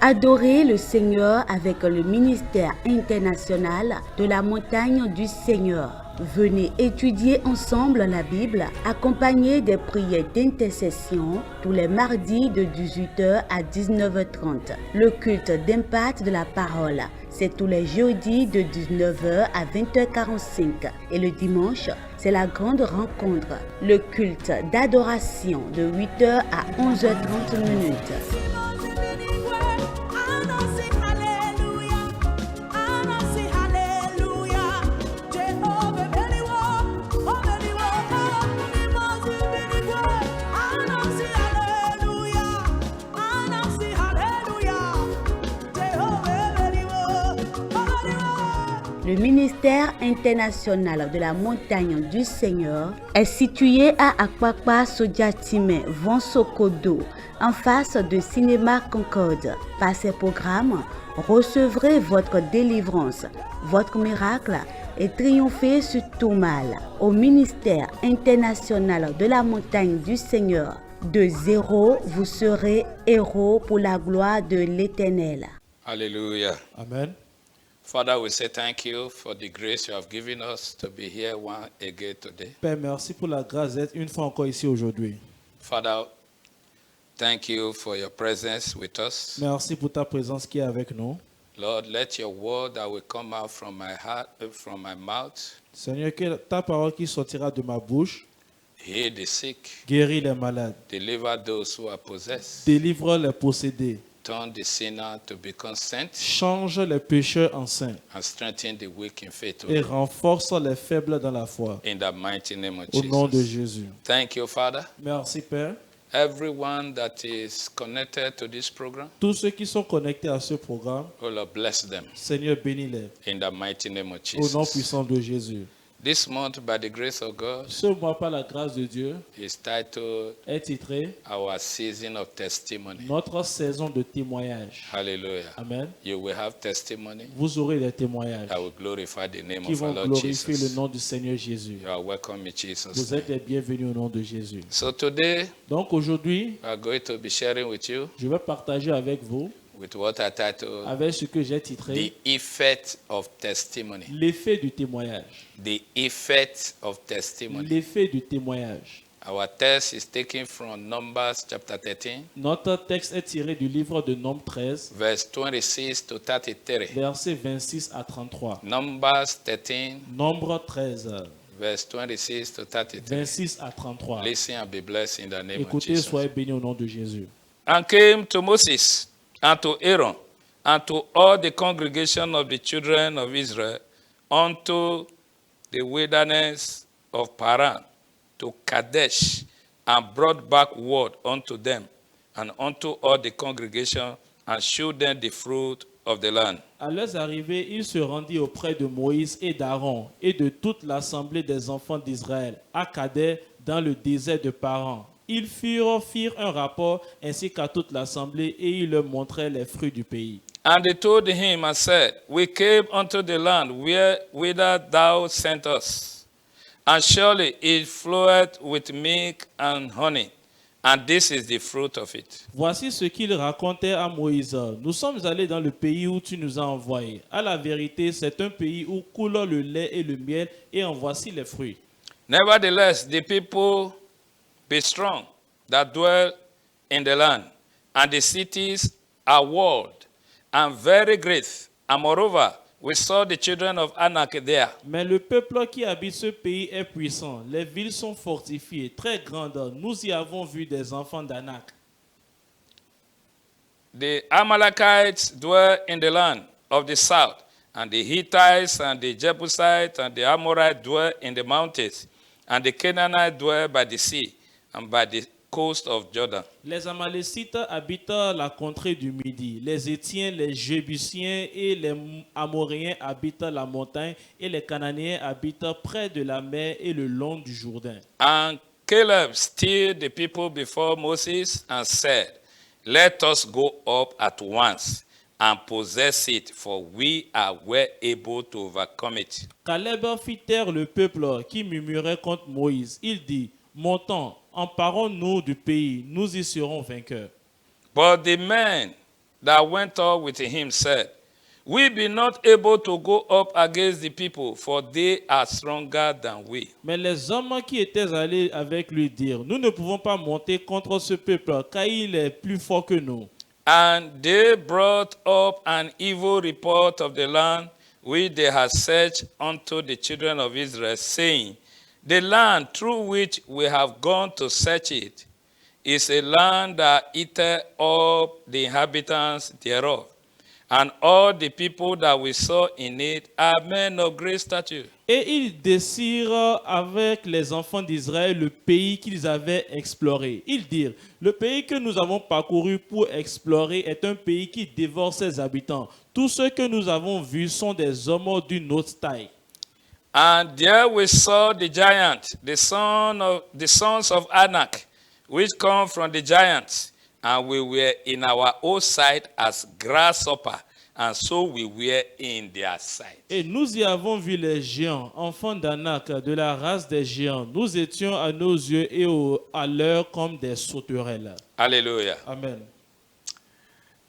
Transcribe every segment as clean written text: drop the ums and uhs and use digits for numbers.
Adorez le Seigneur avec le ministère international de la montagne du Seigneur. Venez étudier ensemble la Bible, accompagnée des prières d'intercession tous les mardis de 18h à 19h30. Le culte d'impact de la parole, c'est tous les jeudis de 19h à 20h45. Et le dimanche, c'est la grande rencontre, le culte d'adoration de 8h à 11h30 minutes. Le ministère international de la montagne du Seigneur est situé à Akpakpa Sodiatime, Vansokodo, en face de Cinéma Concorde. Par ces programmes, recevrez votre délivrance, votre miracle et triomphez sur tout mal. Au ministère international de la montagne du Seigneur, de zéro, vous serez héros pour la gloire de l'Éternel. Hallelujah. Amen. Father, we say thank you for the grace you have given us to be here one again today. Père, merci pour la grâce d'être une fois encore ici aujourd'hui. Father, thank you for your presence with us. Merci pour ta présence qui est avec nous. Lord, let your word that will come out from my heart, from my mouth, Seigneur, que ta parole qui sortira de ma bouche heal the sick, guérit les malades, deliver those who are possessed, délivre les possédés, turn the sinner to become saint, change les pécheurs en saints and strengthen the weak in faith. et renforce les faibles dans la foi. In the mighty name of Au nom de Jesus. Jésus. Thank you, Father. Merci, Père. Everyone that is connected to this program, Tous ceux qui sont connectés à ce programme, oh Lord, bless them. Seigneur, bénis-les. In the mighty name of Au nom Jesus. puissant de Jésus. This month, by the grace of God, Ce mois, par la grâce de Dieu, is titled est titré Our Season of Testimony. Notre saison de témoignage. Hallelujah. Amen. You will have testimony Vous aurez des témoignages that will glorify the name qui of our vont Lord glorifier le Jesus. nom du Seigneur Jésus. You are welcome in Jesus' Vous name. êtes les bienvenus au nom de Jésus. So today, Donc aujourd'hui, we are going to be sharing with you je vais partager avec vous, with what I titled avec ce que j'ai titré, The Effect of Testimony. l'effet du témoignage. The Effect of Testimony. L'effet du témoignage. Our text is taken from Numbers chapter 13, Notre texte est tiré du livre de Nombre 13, verse 26 to 33. versets 26 à 33. Numbers 13, Nombre 13, verse 26 to 33. 26 à 33. Listen and be blessed in the name of Écoutez, Jesus. soyez bénis au nom de Jésus. And came to Moses and to Aaron and to all the congregation of the children of Israel unto the wilderness of Paran to Kadesh, and brought back word unto them and unto all the congregation, and shewed them the fruit of the land. À leurs arrivées, il se rendit auprès de Moïse et d'Aaron et de toute l'assemblée des enfants d'Israël à Kadès dans le désert de Paran. Ils firent un rapport ainsi qu'à toute l'assemblée et ils leur montraient les fruits du pays. And they told him and said, We came unto the land whither thou sent us, and surely it floweth with milk and honey, and this is the fruit of it. Voici ce qu'ils racontaient à Moïse. Nous sommes allés dans le pays où tu nous as envoyés. À la vérité, c'est un pays où coule le lait et le miel, et en voici les fruits. Nevertheless, the people be strong that dwell in the land, and the cities are walled and very great. And moreover, we saw the children of Anak there. Mais le peuple qui habite ce pays est puissant. Les villes sont fortifiées, très grandes. Nous y avons vu des enfants d'Anak. The Amalekites dwell in the land of the south, and the Hittites and the Jebusites and the Amorites dwell in the mountains, and the Canaanites dwell by the sea and by the coast of Jordan. Les Amalécites habitent la contrée du Midi. Les Étiens, les Jébusiens et les Amoréens habitent la montagne, et les Cananéens habitent près de la mer et le long du Jourdain. And Caleb stilled the people before Moses and said, Let us go up at once and possess it, for we are well able to overcome it. Caleb fit taire le peuple qui murmurait contre Moïse. Il dit, montons, emparons-nous du pays, nous y serons vainqueurs. But the men that went up with him said, We be not able to go up against the people, for they are stronger than we. Mais les hommes qui étaient allés avec lui dirent, nous ne pouvons pas monter contre ce peuple, car il est plus fort que nous. And they brought up an evil report of the land which they had searched unto the children of Israel, saying, The land through which we have gone to search it is a land that eateth up the inhabitants thereof. And all the people that we saw in it are men of great stature. Et ils décirent avec les enfants d'Israël le pays qu'ils avaient exploré. Ils dirent, le pays que nous avons parcouru pour explorer est un pays qui dévore ses habitants. Tous ceux que nous avons vus sont des hommes d'une haute taille. And there we saw the giant, the sons of Anak, which come from the giants. And we were in our own sight as grasshopper, and so we were in their sight. Et nous y avons vu les géants, enfants d'Anak, de la race des géants. Nous étions à nos yeux et à leur comme des sauterelles. Hallelujah. Amen.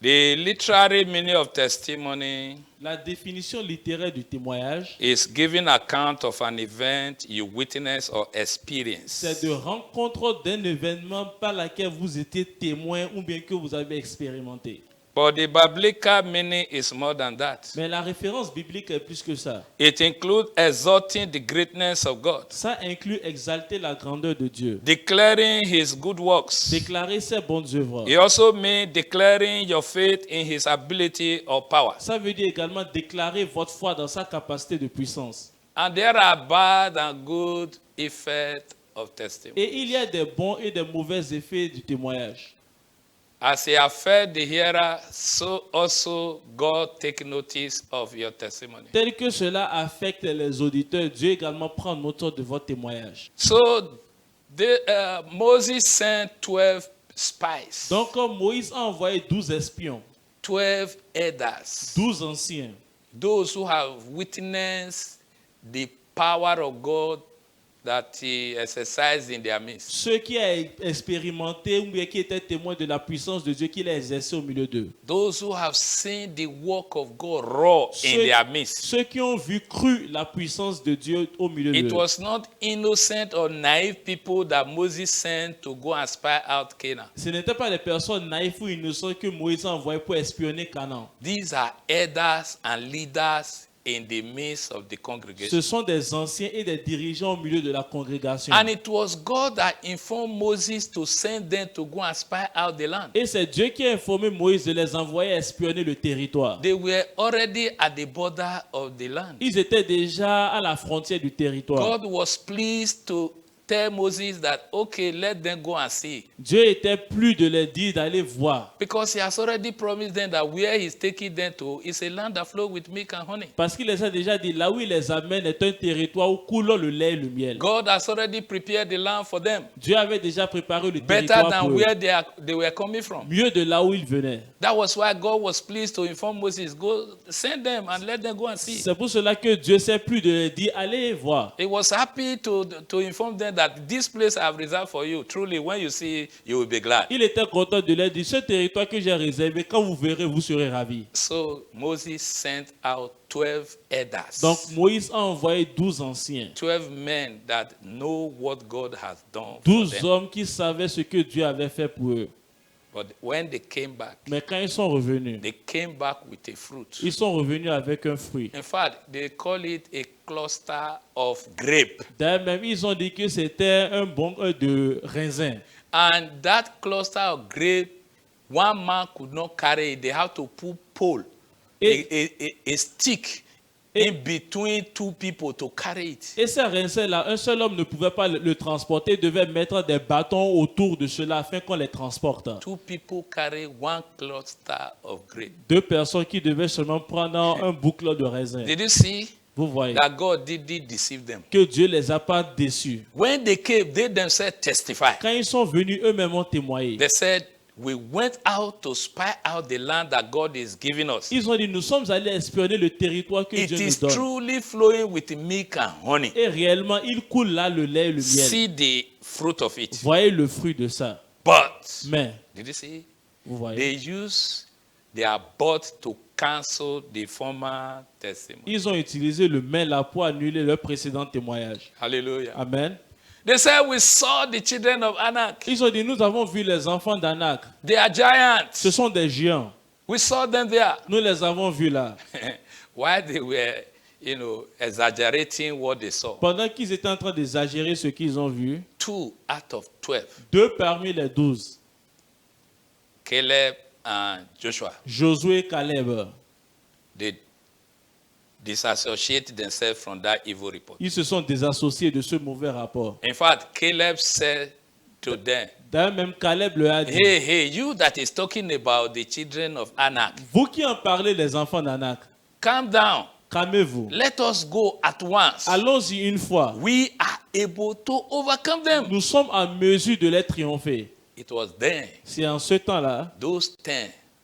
The literary meaning of testimony La définition littéraire du témoignage, is giving account of an event you witness or experience. c'est de rencontre d'un événement par lequel vous étiez témoin ou bien que vous avez expérimenté. But the biblical meaning is more than that. Mais la référence biblique est plus que ça. It includes exalting the greatness of God, Ça inclut exalter la grandeur de Dieu, declaring his good works. déclarer ses bonnes œuvres. It also means declaring your faith in his ability or power. Ça veut dire également déclarer votre foi dans sa capacité de puissance. And there are bad and good effects of testimony. Et il y a des bons et des mauvais effets du témoignage. As he affect the hearer, so also God take notice of your testimony. Tel que cela affecte les auditeurs, Dieu également prend note de votre témoignage. So Moses sent 12 spies, Donc Moïse a envoyé 12 espions, 12 elders, 12 anciens, those who have witnessed the power of God that he exercised in their midst. ceux qui ont expérimenté ou bien qui étaient témoins de la puissance de Dieu qu'il a exercée au milieu d'eux. Those who have seen the work of God raw in their midst. Ceux qui ont vu, cru la puissance de Dieu au milieu It d'eux. was not innocent or naive people that Moses sent to go and spy out Canaan. Ce n'étaient pas des personnes naïves ou innocentes que Moïse a envoyées pour espionner Canaan. These are elders and leaders in the midst of the congregation. Ce sont des anciens et des dirigeants au milieu de la congrégation. And it was God that informed Moses to send them to go and spy out the land. Et c'est Dieu qui a informé Moïse de les envoyer espionner le territoire. They were already at the border of the land. Ils étaient déjà à la frontière du territoire. God was pleased to tell Moses that, okay, let them go and see. Dieu était plus de leur dire d'aller voir. Because he has already promised them that where he's taking them to is a land that flows with milk and honey. Parce qu'il les a déjà dit, là où il les amène est un territoire où coule le lait et le miel. God has already prepared the land for them. Dieu avait déjà préparé le Better territoire than pour eux. where they were coming from. Mieux de là où ils venaient. That was why God was pleased to inform Moses, go send them and let them go and see. C'est pour cela que Dieu s'est plus de leur dire, allez voir. He was happy to inform them that this place I have reserved for you. Truly, when you see it, you will be glad. Il était content de leur dire, ce territoire que j'ai réservé, quand vous verrez, vous serez ravis. So Moses sent out 12 elders. Donc Moïse a envoyé 12 anciens. 12 men that know what God has done for 12 them. hommes qui savaient ce que Dieu avait fait pour eux. But when they came back, Mais quand ils sont revenus, they came back with a fruit. ils sont revenus avec un fruit. In fact, they call it a cluster of grape. D'ailleurs, même, ils ont dit que c'était un bon de raisin. And that cluster of grape, one man could not carry it. They have to put pole, a stick in between two people to carry it. Et ces raisins-là, un seul homme ne pouvait pas le transporter, il devait mettre des bâtons autour de cela afin qu'on les transporte. Two people carry one cluster of grape. 2 personnes qui devaient seulement prendre un boucle de raisin. Did you see Vous voyez that God did deceive them? que Dieu les a pas déçus. When they came, they themselves testified. Quand ils sont venus, eux-mêmes ont témoigné. They said, we went out to spy out the land that God is giving us. Ils ont dit, nous sommes allés espionner le territoire que It Dieu is nous donne. truly flowing with milk and honey. Et réellement, il coule là le lait et le miel. See the fruit of it. Voyez le fruit de ça. But, Mais, did you see? vous voyez, They use they are bought to cancel the former testimony. Ils ont utilisé le main-là pour annuler leur précédent témoignage. Hallelujah. Amen. They said, we saw the children of Anak. Ils ont dit, nous avons vu les enfants d'Anak. They are giants. Ce sont des géants. We saw them there. Nous les avons vus là. While they were, exaggerating what they saw. Pendant qu'ils étaient en train d'exagérer ce qu'ils ont vu, 2 out of 12, 2 parmi les 12, Caleb and Joshua, Josué et Caleb, they disassociate themselves from that evil report. ils se sont désassociés de ce mauvais rapport. In fact, Caleb said to them, D'ailleurs, même Caleb leur a dit, hey, you that is talking about the children of Anak, vous qui en parlez des enfants d'Anak, calm down. calmez-vous. Let us go at once. Allons-y une fois. We are able to overcome them. Nous sommes en mesure de les triompher. It was then C'est en ce temps-là those 10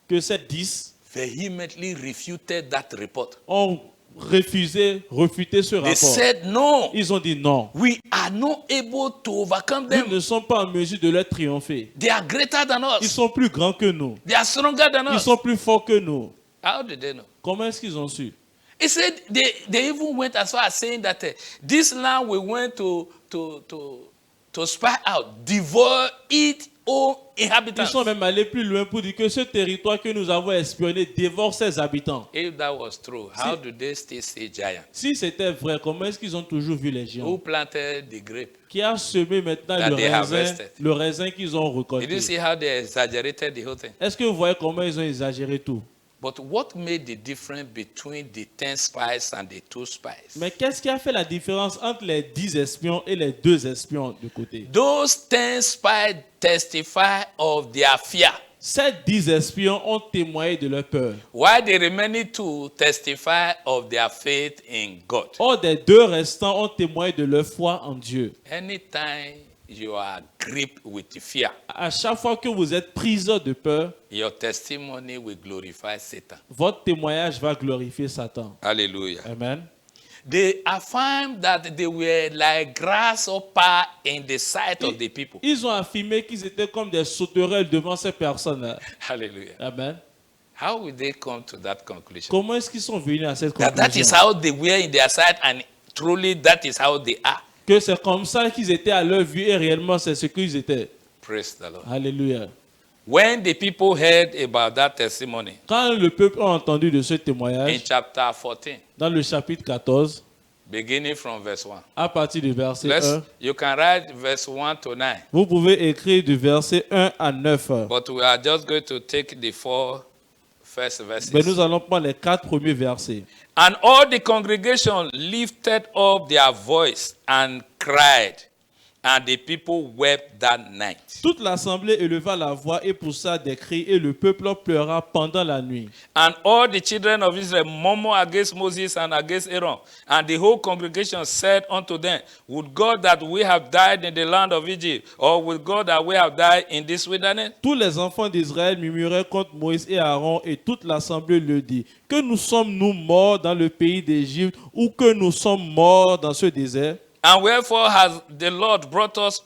que ces 10 vehemently refuted that report. ont refuté ce They rapport. said, no, Ils ont dit non. we are not able to overcome Nous them. ne sommes pas en mesure de les triompher. They are greater than Ils us. sont plus grands que nous. They are stronger than Ils us. sont plus forts que nous. How did they know? Comment est-ce qu'ils ont su? He said they even went as far as saying that this land we went to spy out, devour it, all Ils inhabitants. sont même allés plus loin pour dire que ce territoire que nous avons espionné dévore ses habitants. If that was true, how do they still say giant? Si c'était vrai, comment est-ce qu'ils ont toujours vu les Who géants? planted the grape? Qui a semé maintenant That they harvested. le raisin qu'ils ont Did you récolté? see how they exaggerated the whole thing? Est-ce que vous voyez comment ils ont exagéré tout? But what made the difference between the 10 spies and the 2 spies? Mais qu'est-ce qui a fait la différence entre les 10 espions et les 2 espions de côté? Those 10 spies testify of their fear, Ces 10 espions ont témoigné de leur peur. while the remaining 2 testify of their faith in God. Or, des 2 restants ont témoigné de leur foi en Dieu. Anytime you are gripped with fear, À chaque fois que vous êtes prisonnier de peur, your testimony will glorify Satan. votre témoignage va glorifier Satan. Hallelujah. Amen. They affirmed that they were like grasshopper in the sight of the people. Ils ont affirmé qu'ils étaient comme des sauterelles devant ces personnes-là. Hallelujah. Amen. How will they come to that conclusion? Comment est-ce qu'ils sont venus à cette That is conclusion? how they were in their sight, and truly that is how they are. Que c'est comme ça qu'ils étaient à leur vue et réellement c'est ce qu'ils étaient. Praise the Lord. Alléluia. When the people heard about that testimony Quand le peuple a entendu de ce in témoignage, chapter 14, dans le chapitre 14, beginning from verse 1, à partir du verset 1, you can write verse 1 to 9, vous pouvez écrire du verset 1 à 9. but we are just going to take the 4 first verses. Mais nous allons prendre les 4 premiers versets. And all the congregation lifted up their voice and cried, and the people wept that night. Toute l'assemblée éleva la voix et poussa des cris, et le peuple pleura pendant la nuit. And all the children of Israel murmured against Moses and against Aaron. And the whole congregation said unto them, would God that we have died in the land of Egypt, or would God that we have died in this wilderness? Tous les enfants d'Israël murmuraient contre Moïse et Aaron, et toute l'assemblée le dit. Que nous sommes-nous morts dans le pays d'Égypte, ou que nous sommes morts dans ce désert? And wherefore has the Lord brought us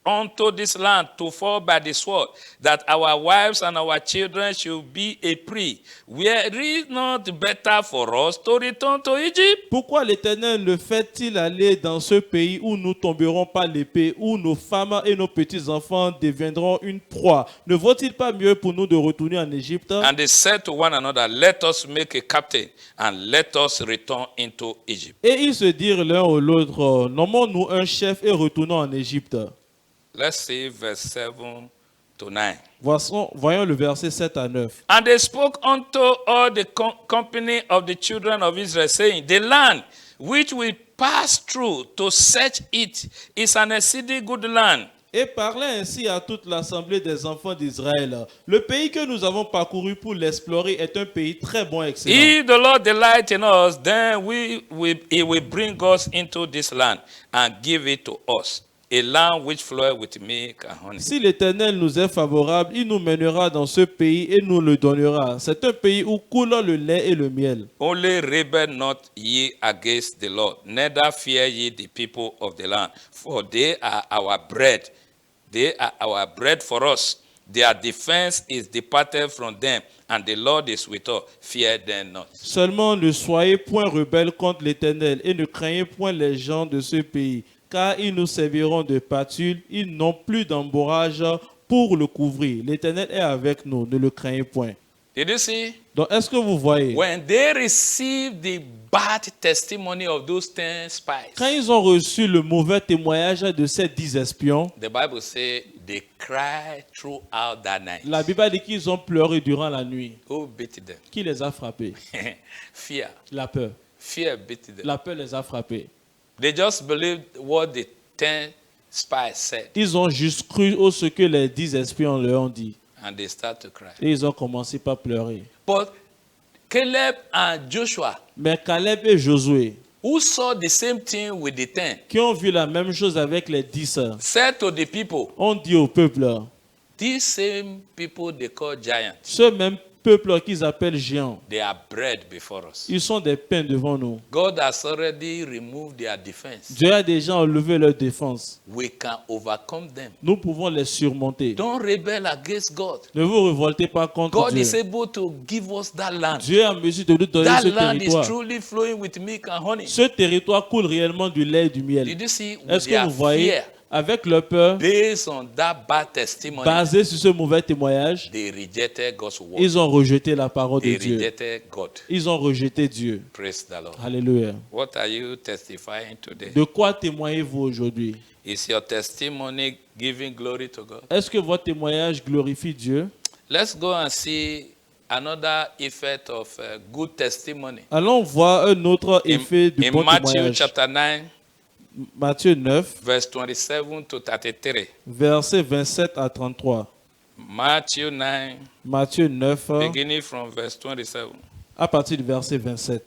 unto this land to fall by the sword, that our wives and our children should be a prey? Were it not better for us to return to Egypt? Pourquoi l'Éternel le fait-il aller dans ce pays où nous tomberons par l'épée, où nos femmes et nos petits-enfants deviendront une proie? Ne vaut-il pas mieux pour nous de retourner en Égypte? And they said to one another, let us make a captain, and let us return into Egypt. Et ils se dirent l'un au l'autre, nommons-nous un chef et retournons en Égypte. Let's see verse 7 to 9. Voyons le verset 7 à 9. And they spoke unto all the company of the children of Israel, saying, the land which we pass through to search it is an exceeding good land. Et parlait ainsi à toute l'assemblée des enfants d'Israël. Le pays que nous avons parcouru pour l'explorer est un pays très bon et excellent. If the Lord delight in us, then he will bring us into this land and give it to us, a land which floweth with milk and honey. Si l'Éternel nous est favorable, il nous mènera dans ce pays et nous le donnera. C'est un pays où coule le lait et le miel. Only rebel not ye against the Lord, neither fear ye the people of the land, for they are our bread. They are our bread for us. Their defense is departed from them, and the Lord is with us. Fear them not. Seulement ne soyez point rebelles contre l'Éternel et ne craignez point les gens de ce pays, car ils nous serviront de pâture, ils n'ont plus d'embourrage pour le couvrir. L'Éternel est avec nous, ne le craignez point. Did you see? Donc, est-ce que vous voyez? When they received the bad testimony of those 10 spies, Quand ils ont reçu le mauvais témoignage de ces 10 espions, the Bible says they cried throughout that night. la Bible dit qu'ils ont pleuré durant la nuit. Who beat them? Qui les a frappés? Fear. La peur. Fear beat them. La peur les a frappés. They just believed what the 10 spies said, Ils ont juste cru au ce que les 10 espions leur ont dit. and they start to cry. Et ils ont commencé par pleurer. But Caleb and Joshua, Mais Caleb et Josué, who saw the same thing with the 10, qui ont vu la même chose avec les 10, said to the people, ont dit au peuple, these same people they call giants, ce même peuple qu'ils appellent géants, they are bread before us. ils sont des pains devant nous. God has already removed their defense. Dieu a déjà enlevé leur défense. We can overcome them. Nous pouvons les surmonter. Don't rebel against God. Ne vous révoltez pas contre God Dieu. is able to give us that land. Dieu est en mesure de nous donner That ce land is territoire. truly flowing with milk and honey. Ce territoire coule réellement du lait et du miel. Did you see with Est-ce que their vous voyez, fear, avec leur peur, based on that bad testimony, basé sur ce mauvais témoignage, they rejected God's word. ils ont rejeté la parole de They Dieu. rejected God. Ils ont rejeté Dieu. Praise the Lord. Alléluia. What are you testifying today? De quoi témoignez-vous aujourd'hui? Is your testimony giving glory to God? Est-ce que votre témoignage glorifie Dieu? Let's go and see another effect of good testimony. Allons voir un autre effet du In bon Matthew témoignage. chapter 9, Matthieu 9, verse 27 to 33. versets 27 à 33. Matthew 9, Matthieu 9, beginning from verse 27. à partir du verset 27.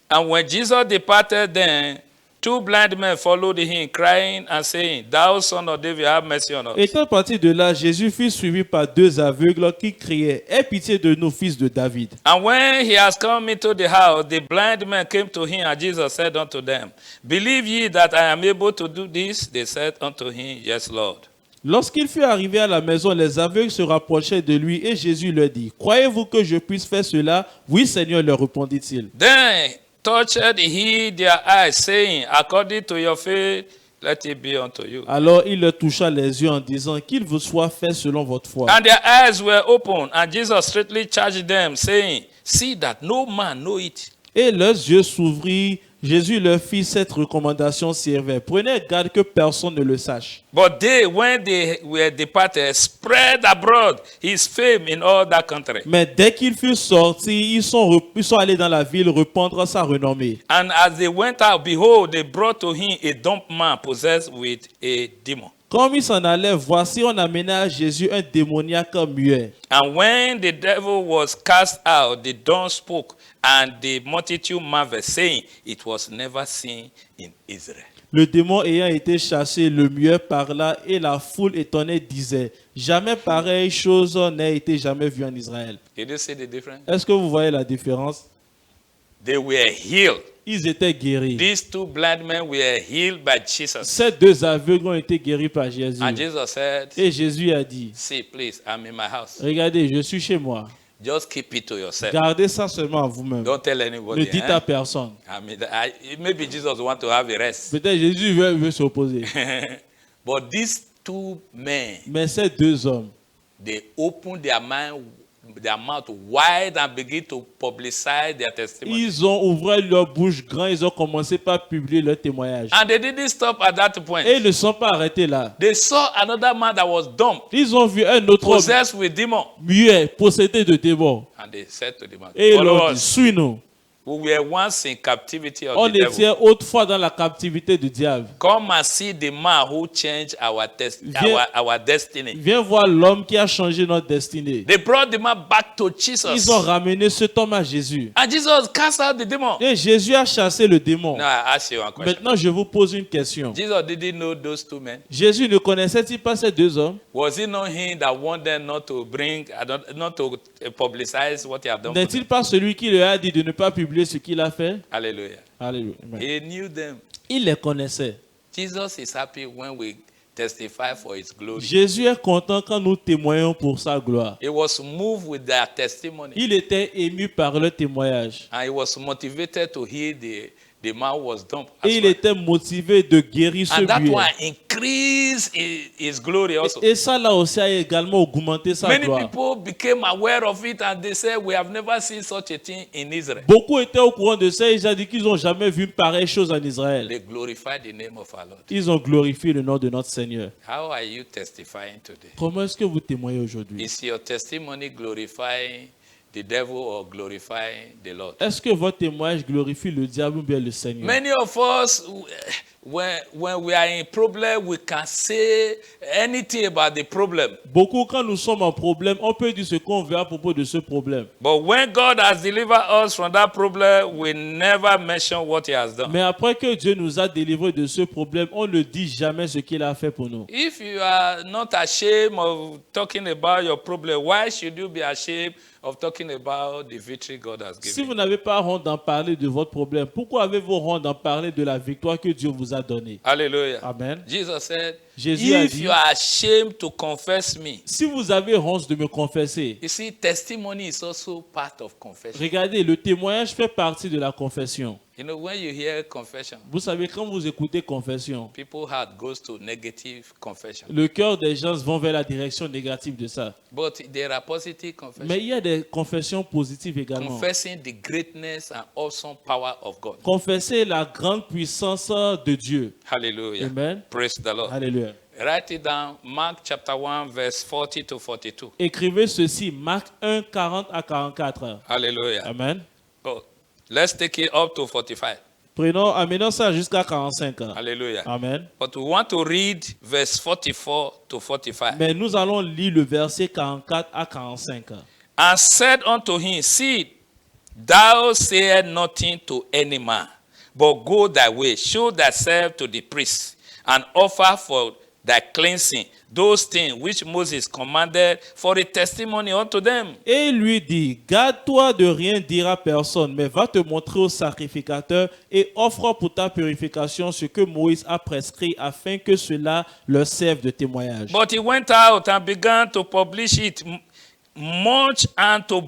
And when Jesus departed, then 2 blind men followed him, crying and saying, Thou son of David, have mercy on us. Étant parti de là, Jésus fut suivi par 2 aveugles qui criaient « Aie pitié de nous, fils de David !» And when he has come into the house, the blind men came to him, and Jesus said unto them, Believe ye that I am able to do this? They said unto him, Yes, Lord. Lorsqu'il fut arrivé à la maison, les aveugles se rapprochaient de lui et Jésus leur dit « Croyez-vous que je puisse faire cela ?» « Oui, Seigneur, leur répondit-il. Then touched he their eyes, saying, According to your faith, let it be unto you. Alors il leur toucha les yeux en disant « Qu'il vous soit fait selon votre foi. » And their eyes were opened, and Jesus straightly charged them, saying, See that no man know it. Et leurs yeux s'ouvrirent. Jésus leur fit cette recommandation sévère. Prenez garde que personne ne le sache. But they, when they were departed, spread abroad his fame in all that country. Mais dès qu'ils furent sortis, ils sont allés dans la ville répandre sa renommée. And as they went out, behold, they brought to him a dumb man possessed with a demon. Comme ils s'en allaient, voici on amenait à Jésus un démoniaque muet. And when the devil was cast out, the dumb spoke, and the multitude marveled, saying, It was never seen in Israel. Le démon ayant été chassé, le muet parla et la foule étonnée disait, jamais pareille chose n'a été jamais vue en Israël. Did you see the difference? Est-ce que vous voyez la différence? They were healed. Ils étaient guéris. These 2 blind men were healed by Jesus. Ces 2 aveugles ont été guéris par Jésus. And Jesus said, Et Jésus a dit, See, please, I'm in my house. regardez, je suis chez moi. Just keep it to yourself. Gardez ça seulement à vous-même. Don't tell Ne anybody. dites à personne. I mean, maybe Jesus want to have a rest. Peut-être Jésus veut s'opposer. But these 2 men, Mais ces 2 hommes, they opened their mouth wide and begin to publicize their testimony. ils ont ouvert leur bouche grand, ils ont commencé par publier leur témoignage. And they didn't stop at that point. Et ils ne sont pas arrêtés là. They saw another man that was dumb, Ils ont vu un autre homme possessed with demon. muet, possédé de démons. And they said to the man, Et ils Follow leur dit, us. suis-nous. We were once in captivity of On the devil. était autrefois dans la captivité du diable. Come and see the man who changed our destiny. Viens voir l'homme qui a changé notre destinée. They brought the man back to Jesus. Ils ont ramené cet homme à Jésus. And Jesus cast out the demon. Et Jésus a chassé le démon. Now I ask you one question. Maintenant, je vous pose une question. Jesus didn't know those 2 men. Jésus ne connaissait-il pas ces 2 hommes? Was it not him that warned them not to publicize what he had done? For them? N'est-il pas celui qui leur a dit de ne pas publier ce qu'il a fait? Hallelujah. Alléluia. Amen. He knew them. Il les connaissait. Jesus is happy when we testify for his glory. Jésus est content quand nous témoignons pour sa gloire. He was moved with their testimony. Il était ému par le témoignage. And he was motivated to heal the man who was dumb. as Et il well. était motivé de guérir ce And that muet. one increased his glory also. Et ça là aussi a également augmenté sa Many gloire. people became aware of it and they said, we have never seen such a thing in Israel. Beaucoup étaient au courant de ça et ils ont dit qu'ils n'ont jamais vu une pareille chose en Israël. They glorified the name of our Lord. Ils ont glorifié le nom de notre Seigneur. How are you testifying today? Comment est-ce que vous témoignez aujourd'hui? Is your testimony glorifying the devil or glorifying the Lord? Est-ce que votre témoignage glorifie le diable ou bien le Seigneur? Many of us, when we are in problem, we can say anything about the problem. Beaucoup, quand nous sommes en problème, on peut dire ce qu'on veut à propos de ce problème. But when God has delivered us from that problem, we never mention what he has done. Mais après que Dieu nous a délivrés de ce problème, on ne dit jamais ce qu'il a fait pour nous. If you are not ashamed of talking about your problem, why should you be ashamed of talking about the victory God has Si given? vous n'avez pas honte d'en parler de votre problème, pourquoi avez-vous honte d'en parler de la victoire que Dieu vous a donnée? Hallelujah. Amen. Jesus said, Jésus a if dit, you are ashamed to confess me, si vous avez honte de me confesser, you see, testimony is also part of confession. regardez, le témoignage fait partie de la confession. You know, when you hear confession, Vous savez, quand vous écoutez confession, people's heart goes to negative confession. le cœur des gens vont vers la direction négative de ça. But there are positive confessions. Mais il y a des confessions positives également. Confessing the greatness and awesome power of God. Confesser la grande puissance de Dieu. Hallelujah. Amen. Praise the Lord. Alléluia. Write it down. Mark chapter 1, verse 40 to 42. Écrivez ceci, Marc 1, 40 à 44. Hallelujah. Amen. Oh, let's take it up to 45. Amenons ça jusqu'à 45 ans. Hallelujah. Amen. But we want to read verse 44 to 45. Mais nous allons lire le verset 44 à 45. And said unto him, See, thou sayest nothing to any man, but go thy way, show thyself to the priest, and offer for thy cleansing those things which Moses commanded for a testimony unto them. Et il lui dit, garde-toi de rien dire à personne, mais va te montrer au sacrificateur et offre pour ta purification ce que Moïse a prescrit afin que cela leur serve de témoignage. But he went out and began to publish it much and to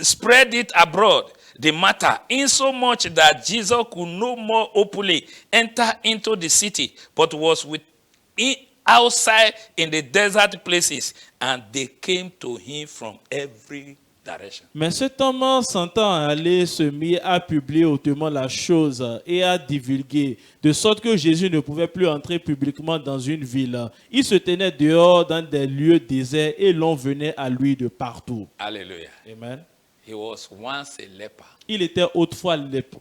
spread it abroad, the matter, insomuch that Jesus could no more openly enter into the city, but was outside in the desert places, and they came to him from every direction. Mais cet homme s'entend aller se mit à publier hautement la chose et à divulguer, de sorte que Jésus ne pouvait plus entrer publiquement dans une ville. Il se tenait dehors dans des lieux déserts et l'on venait à lui de partout. Hallelujah. Amen. He was once a leper. Il était autrefois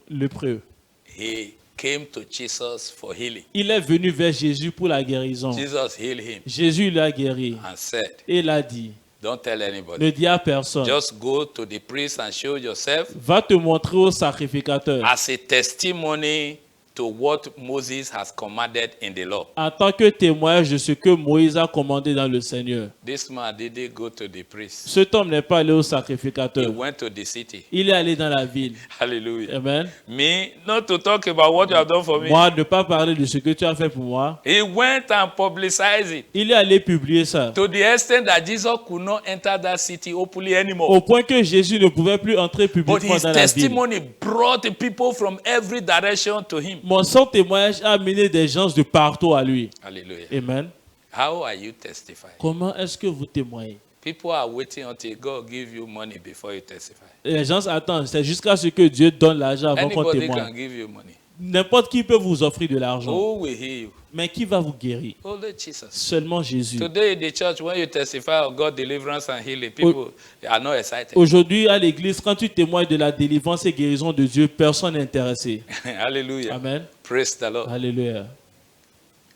lépreux. He came to Jesus for healing. Il est venu vers Jésus pour la guérison. Jesus healed him Jésus l'a guéri and said, et il a dit, don't tell anybody. ne dis à personne, Just go to the priest and show yourself va te montrer au sacrificateur as a testimony to what Moses has commanded in the law. en tant que témoignage de ce que Moïse a commandé dans le Seigneur. This man didn't go to the priest. Cet homme n'est pas allé au He sacrificateur. went to the city. Il est allé dans la ville. Hallelujah. Amen. Me, not to talk about what you have done for me. Moi, ne pas parler de ce que tu as fait pour moi. He went and publicized it Il est allé publier ça. to the extent that Jesus could not enter that city openly anymore. Au point que Jésus ne pouvait plus entrer But publiquement his dans la ville. testimony brought the people from every direction to him. Son témoignage a amené des gens de partout à lui. Hallelujah. Amen. How are you testifying? Comment est-ce que vous témoignez? People are waiting until God gives you money before you testify. Les gens attendent. C'est jusqu'à ce que Dieu donne l'argent avant qu'on Anybody témoigne. can give you money. N'importe qui peut vous offrir de l'argent. Who will heal you? Mais qui va vous guérir? Only Jesus. Seulement Jésus. Today in the church, when you testify of God's deliverance and healing, people are not excited. Aujourd'hui, à l'église, quand tu témoignes de la délivrance et guérison de Dieu, personne n'est intéressé. Hallelujah. Amen. Praise the Lord. Alléluia.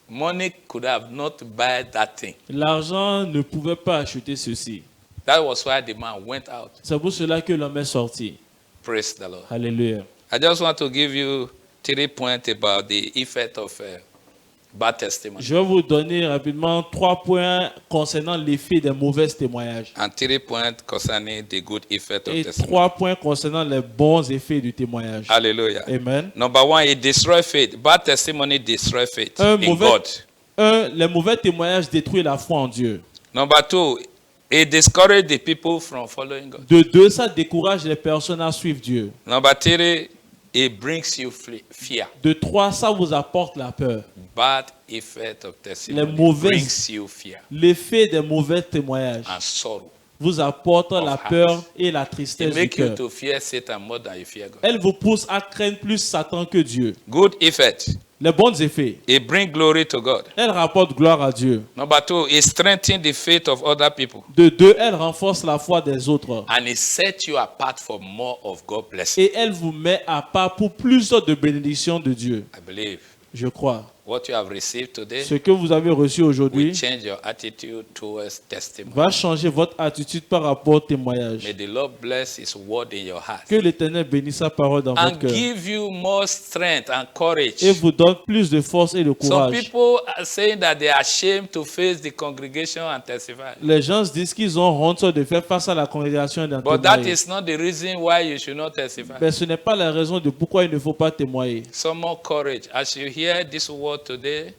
Money could have not buy that thing. L'argent ne pouvait pas acheter ceci. That was why the man went out. C'est pour cela que l'homme est sorti. Praise the Lord. Alléluia. I just want to give you 3 points about the effect of bad testimony. Je vais vous donner rapidement 3 points concernant l'effet des mauvais témoignages. And 3 points concerning the good effect of Et testimony. 3 points concernant les bons effets du témoignage. Hallelujah. Amen. Number 1, it destroys faith. Bad testimony destroys faith in God. 1. Les mauvais témoignages détruisent la foi en Dieu. Number 2, it discourages the people from following God. De 2, ça décourage les personnes à suivre Dieu. Number 3, it brings you fear. De 3, ça vous apporte la peur. Bad effect of testimony mauvaises- brings you fear L'effet des mauvais témoignages and sorrow. vous apporte la heart. peur et la It tristesse du makes you cœur. to fear Satan more than you fear God. Elle vous pousse à craindre plus Satan que Dieu. Good effect, Les bons effets, it brings glory to God. elle rapporte gloire à Dieu. Number 2, it strengthens the faith of other people De 2, elle renforce la foi des autres. and it sets you apart for more of God's blessing. Et elle vous met à part pour plus de bénédictions de Dieu. I believe Je crois. what you have received today Ce que vous avez reçu aujourd'hui will change your attitude towards testimony. va changer votre attitude par rapport au témoignage. May the Lord bless His word in your heart Que l'Éternel bénisse sa parole dans votre and cœur give you more strength and courage. et vous donne plus de force et de Some courage. people are saying that they are ashamed to face the congregation and testify. Les gens se disent qu'ils ont honte de faire face à la congrégation et d'en But that témoigner. is not the reason why you should not testify. Mais ce n'est pas la raison de pourquoi il ne faut pas témoigner. Some more courage. As you hear this word today,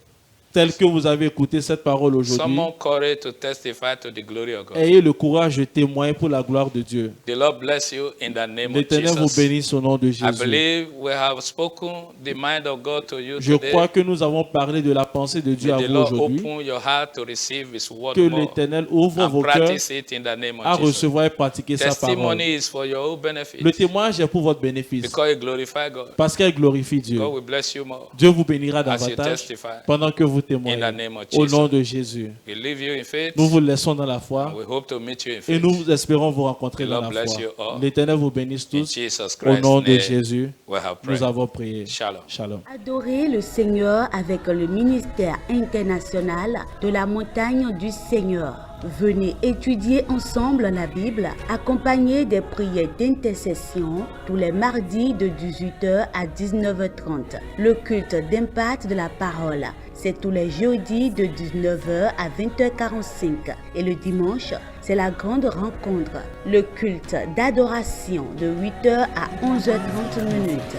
Tel que vous avez écouté cette parole some aujourd'hui, more courage to testify to the glory of God. ayez le courage de témoigner pour la gloire de Dieu. The Lord bless you in the name of L'Éternel vous Jesus. bénisse au nom de I Jésus. believe we have spoken the mind of God to you Je crois today. que nous avons parlé de la pensée de Dieu à May the vous Lord aujourd'hui. open your heart to receive His word Que more l'Éternel ouvre and vos cœurs practice it in the name à of Jesus. recevoir et pratiquer sa parole. Testimony is for your own benefit Le témoignage est pour votre bénéfice because it glorifies God. parce qu'elle glorifie Dieu. God will bless you more Dieu vous bénira as you davantage testify. pendant que vous In the témoignez. name of Au Jesus. nom de Jésus. We leave you in faith. Nous vous laissons dans la And foi we hope to meet you in et faith. nous espérons vous rencontrer The dans Lord la bless foi. you all. L'Éternel vous bénisse In tous. Jesus Au Christ's nom de name, Jésus, we have nous prayed. avons prié. Shalom. Shalom. Adorer le Seigneur avec le ministère international de la montagne du Seigneur. Venez étudier ensemble la Bible, accompagné des prières d'intercession tous les mardis de 18h à 19h30. Le culte d'impact de la parole, c'est tous les jeudis de 19h à 20h45. Et le dimanche, c'est la grande rencontre, le culte d'adoration de 8h à 11h30 minutes.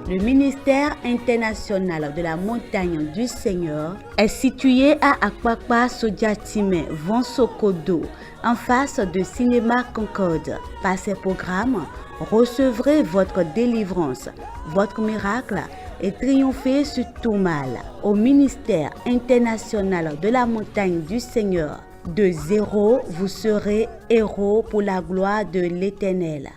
Le ministère international de la montagne du Seigneur est situé à Akwakwa Sodiatime, Vonsokodo, en face de Cinéma Concorde. Par ces programmes, recevrez votre délivrance, votre miracle et triomphez sur tout mal. Au ministère international de la montagne du Seigneur, de zéro, vous serez héros pour la gloire de l'Éternel.